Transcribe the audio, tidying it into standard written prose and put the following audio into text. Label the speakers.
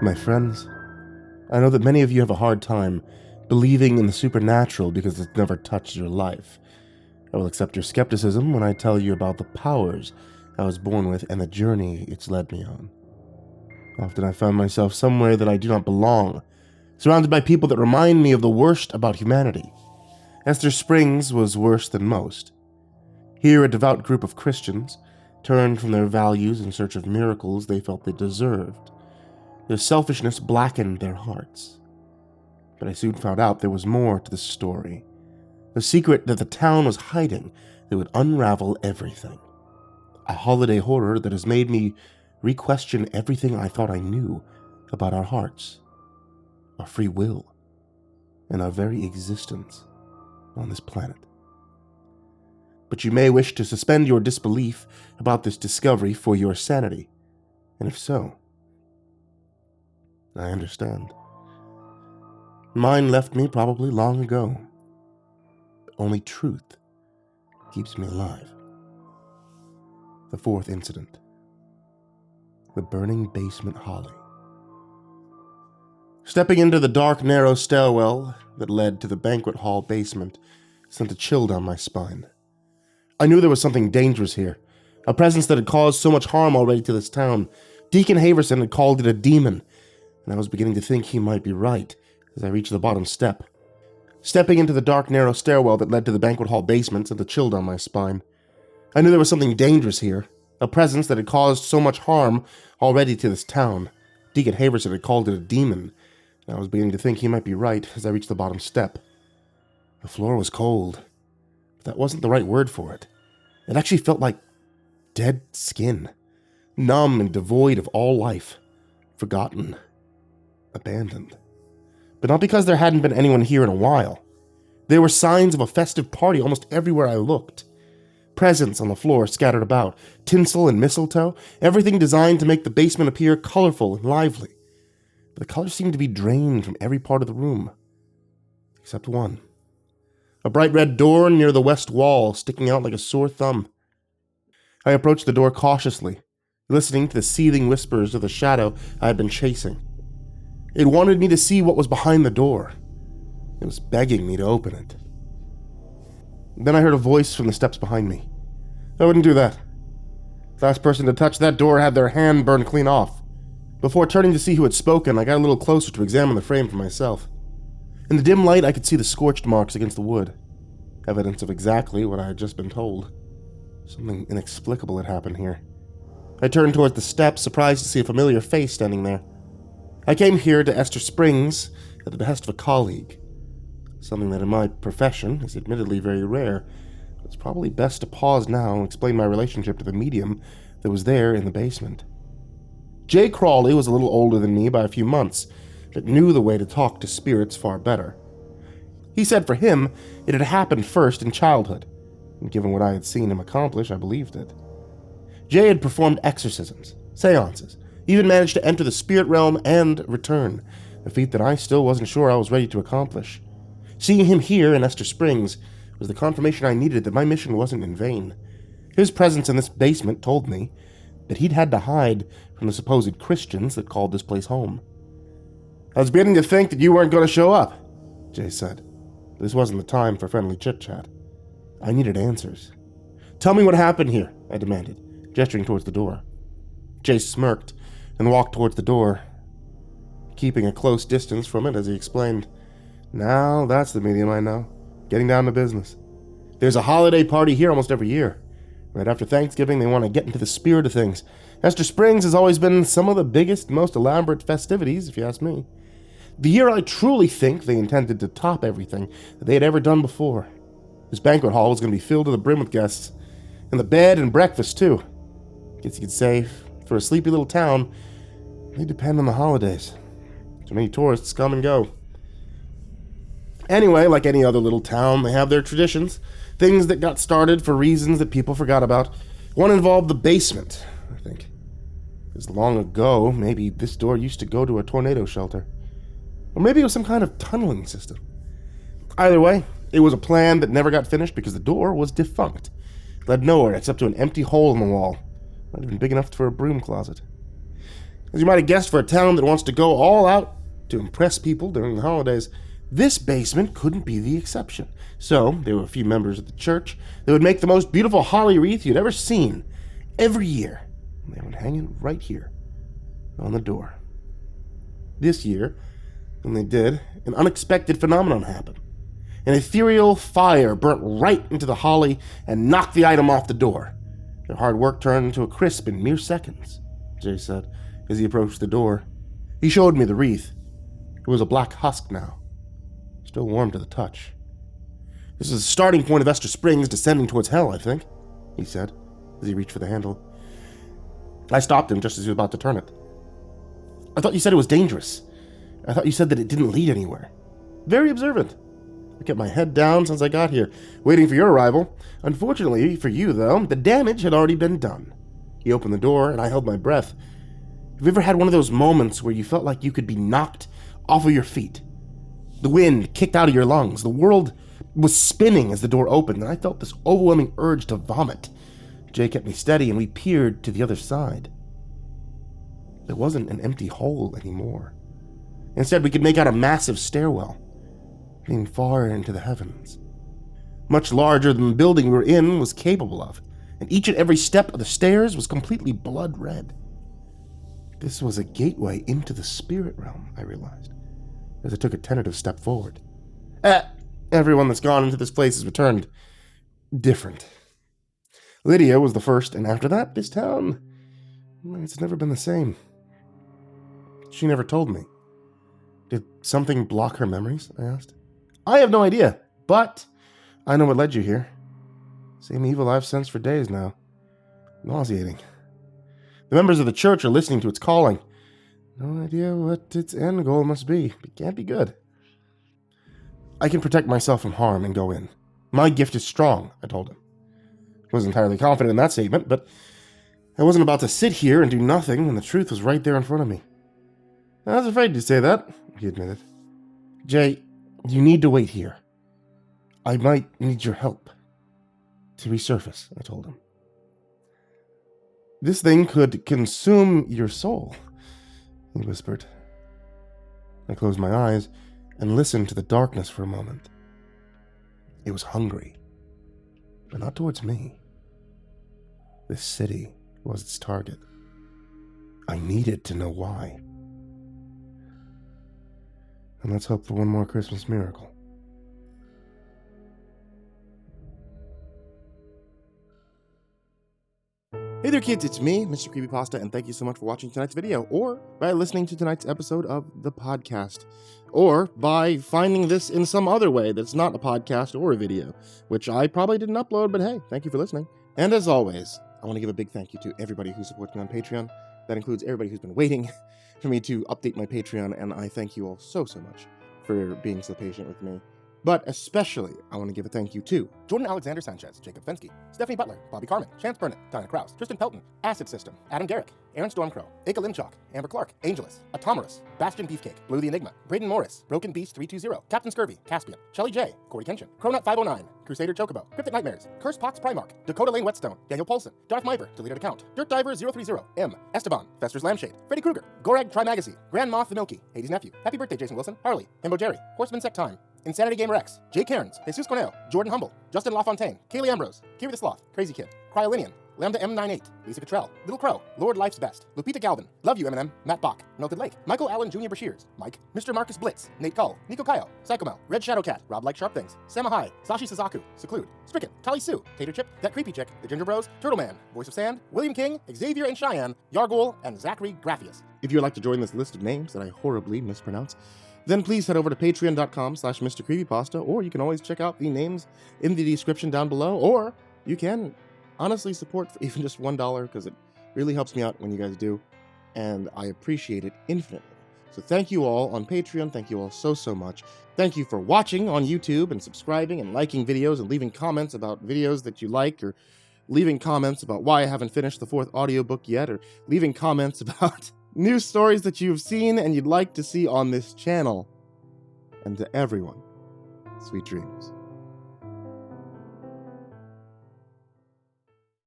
Speaker 1: My friends, I know that many of you have a hard time believing in the supernatural because it's never touched your life. I will accept your skepticism when I tell you about the powers I was born with and the journey it's led me on. Often I found myself somewhere that I do not belong, surrounded by people that remind me of the worst about humanity. Esther Springs was worse than most. Here, a devout group of Christians turned from their values in search of miracles they felt they deserved. Their selfishness blackened their hearts. But I soon found out there was more to the story. A secret that the town was hiding that would unravel everything. A holiday horror that has made me re-question everything I thought I knew about our hearts, our free will, and our very existence on this planet. But you may wish to suspend your disbelief about this discovery for your sanity, and if so, I understand. Mine left me probably long ago. But only truth keeps me alive. The fourth incident. The burning basement holly. Stepping into the dark, narrow stairwell that led to the banquet hall basement sent a chill down my spine. I knew there was something dangerous here, a presence that had caused so much harm already to this town. Deacon Haverson had called it a demon, and I was beginning to think he might be right as I reached the bottom step. Stepping into the dark, narrow stairwell that led to the banquet hall basement sent a chill down my spine. I knew there was something dangerous here, a presence that had caused so much harm already to this town. Deacon Haverson had called it a demon, and I was beginning to think he might be right as I reached the bottom step. The floor was cold, but that wasn't the right word for it. It actually felt like dead skin, numb and devoid of all life, forgotten, abandoned. But not because there hadn't been anyone here in a while. There were signs of a festive party almost everywhere I looked. Presents on the floor scattered about, tinsel and mistletoe, everything designed to make the basement appear colorful and lively. But the colors seemed to be drained from every part of the room, except one. A bright red door near the west wall sticking out like a sore thumb. I approached the door cautiously, listening to the seething whispers of the shadow I had been chasing. It wanted me to see what was behind the door. It was begging me to open it. Then I heard a voice from the steps behind me. I wouldn't do that. The last person to touch that door had their hand burned clean off. Before turning to see who had spoken, I got a little closer to examine the frame for myself. In the dim light, I could see the scorched marks against the wood, evidence of exactly what I had just been told. Something inexplicable had happened here. I turned towards the steps, surprised to see a familiar face standing there. I came here to Esther Springs at the behest of a colleague. Something that in my profession is admittedly very rare, but it's probably best to pause now and explain my relationship to the medium that was there in the basement. Jay Crawley was a little older than me by a few months, but knew the way to talk to spirits far better. He said for him, it had happened first in childhood, and given what I had seen him accomplish, I believed it. Jay had performed exorcisms, seances, even managed to enter the spirit realm and return, a feat that I still wasn't sure I was ready to accomplish. Seeing him here in Esther Springs was the confirmation I needed that my mission wasn't in vain. His presence in this basement told me that he'd had to hide from the supposed Christians that called this place home. I was beginning to think that you weren't going to show up, Jay said. This wasn't the time for friendly chit-chat. I needed answers. Tell me what happened here, I demanded, gesturing towards the door. Jay smirked and walked towards the door, keeping a close distance from it as he explained. Now that's the medium I know, getting down to business. There's a holiday party here almost every year. Right after Thanksgiving, they want to get into the spirit of things. Esther Springs has always been some of the biggest, most elaborate festivities, if you ask me. The year I truly think they intended to top everything that they had ever done before. This banquet hall was going to be filled to the brim with guests, and the bed and breakfast, too. Guess you could say, for a sleepy little town, they depend on the holidays. Too many tourists come and go. Anyway, like any other little town, they have their traditions, things that got started for reasons that people forgot about. One involved the basement, I think. Because long ago, maybe this door used to go to a tornado shelter. Or maybe it was some kind of tunneling system. Either way, it was a plan that never got finished because the door was defunct. It led nowhere except to an empty hole in the wall, not even big enough for a broom closet. As you might have guessed, for a town that wants to go all out to impress people during the holidays, this basement couldn't be the exception. So, there were a few members of the church that would make the most beautiful holly wreath you'd ever seen every year. And they would hang it right here on the door. This year, when they did, an unexpected phenomenon happened. An ethereal fire burnt right into the holly and knocked the item off the door. Their hard work turned into a crisp in mere seconds, Jay said as he approached the door. He showed me the wreath. It was a black husk now, still warm to the touch. This is the starting point of Esther Springs descending towards hell, I think, he said as he reached for the handle. I stopped him just as he was about to turn it. I thought you said it was dangerous. I thought you said that it didn't lead anywhere. Very observant. I kept my head down since I got here, waiting for your arrival. Unfortunately for you, though, the damage had already been done. He opened the door, and I held my breath. Have you ever had one of those moments where you felt like you could be knocked off of your feet? The wind kicked out of your lungs. The world was spinning as the door opened, and I felt this overwhelming urge to vomit. Jay kept me steady, and we peered to the other side. There wasn't an empty hole anymore. Instead, we could make out a massive stairwell, leading far into the heavens. Much larger than the building we were in was capable of, and each and every step of the stairs was completely blood red. This was a gateway into the spirit realm, I realized, as I took a tentative step forward. Everyone that's gone into this place has returned different. Lydia was the first, and after that, this town, it's never been the same. She never told me. Did something block her memories? I asked. I have no idea, but I know what led you here. Same evil I've sensed for days now. Nauseating. The members of the church are listening to its calling. No idea what its end goal must be. It can't be good. I can protect myself from harm and go in. My gift is strong, I told him. I wasn't entirely confident in that statement, but I wasn't about to sit here and do nothing when the truth was right there in front of me. I was afraid to say that, he admitted. Jay, you need to wait here. I might need your help to resurface, I told him. This thing could consume your soul, he whispered. I closed my eyes and listened to the darkness for a moment. It was hungry, but not towards me. This city was its target. I needed to know why. And let's hope for one more Christmas miracle. Hey there kids, it's me, MrCreepyPasta, and thank you so much for watching tonight's video, or by listening to tonight's episode of the podcast, or by finding this in some other way that's not a podcast or a video, which I probably didn't upload, but hey, thank you for listening. And as always, I want to give a big thank you to everybody who supports me on Patreon. That includes everybody who's been waiting for me to update my Patreon, and I thank you all so much for being so patient with me. But especially, I want to give a thank you to Jordan Alexander Sanchez, Jakob Fenske, Stephanie Butler, Bobby Karman, Chance Burnett, Kraus, Tristain Pelton, AcidSystem, Adam Gerecke, Aeryn Stormcrow, Aika Limchoc, Amber Clark, Angelus, Atomaurus, Bastion Beefcake, Blue the Enigma, Brayden Morris, Broken Beast 320, Captain Scurvy, Caspian, ChellyJay, Corey Kenshin, Cronut 509, Crusader Chocobo, Cryptic Nightmares, Curse Pox Primarch, Dakota Lane Whetstone, Daniel Polson, Darth Miper, Deleted Account, Dirt Diver 030, M, Esteban, Fester's Lampshade, Freddy Krueger, Gorag Trimagazine, Grand Moth the Milky, Hades' Nephew, Happy Birthday Jason Wilson, Harley, Himbo Jerry, Horseman Sect Time, Insanity Gamer X, Jay Cairns, Jesus Cornell, Jordan Humble, Justin LaFontaine, Kaylee Ambrose, Kiri the Sloth, Crazy Kid, Cryolinian, Lambda M98, Lisa Cottrell, Little Crow, Lord Life's Best, Lupita Galvin, Love You Eminem, Matt Bach, Melted Lake, Michael Allen Jr. Brashears, Mike, Mr. Marcus Blitz, Nate Cull, Nico Kayo, Psychomel, Red Shadowcat, Rob Like Sharp Things, Samahai, Sashi Suzaku, Seclude, Stricken, Tali Sue, Tater Chip, That Creepy Chick, The Ginger Bros, Turtle Man, Voice of Sand, William King, Xavier and Cheyenne, Yargul, and Zachary Graphius. If you would like to join this list of names that I horribly mispronounce, then please head over to patreon.com/MrCreepyPasta, or you can always check out the names in the description down below, or you can honestly support for even just $1, because it really helps me out when you guys do, and I appreciate it infinitely. So thank you all on Patreon, thank you all so much. Thank you for watching on YouTube and subscribing and liking videos and leaving comments about videos that you like, or leaving comments about why I haven't finished the 4th audiobook yet, or leaving comments about new stories that you've seen and you'd like to see on this channel. And to everyone, sweet dreams.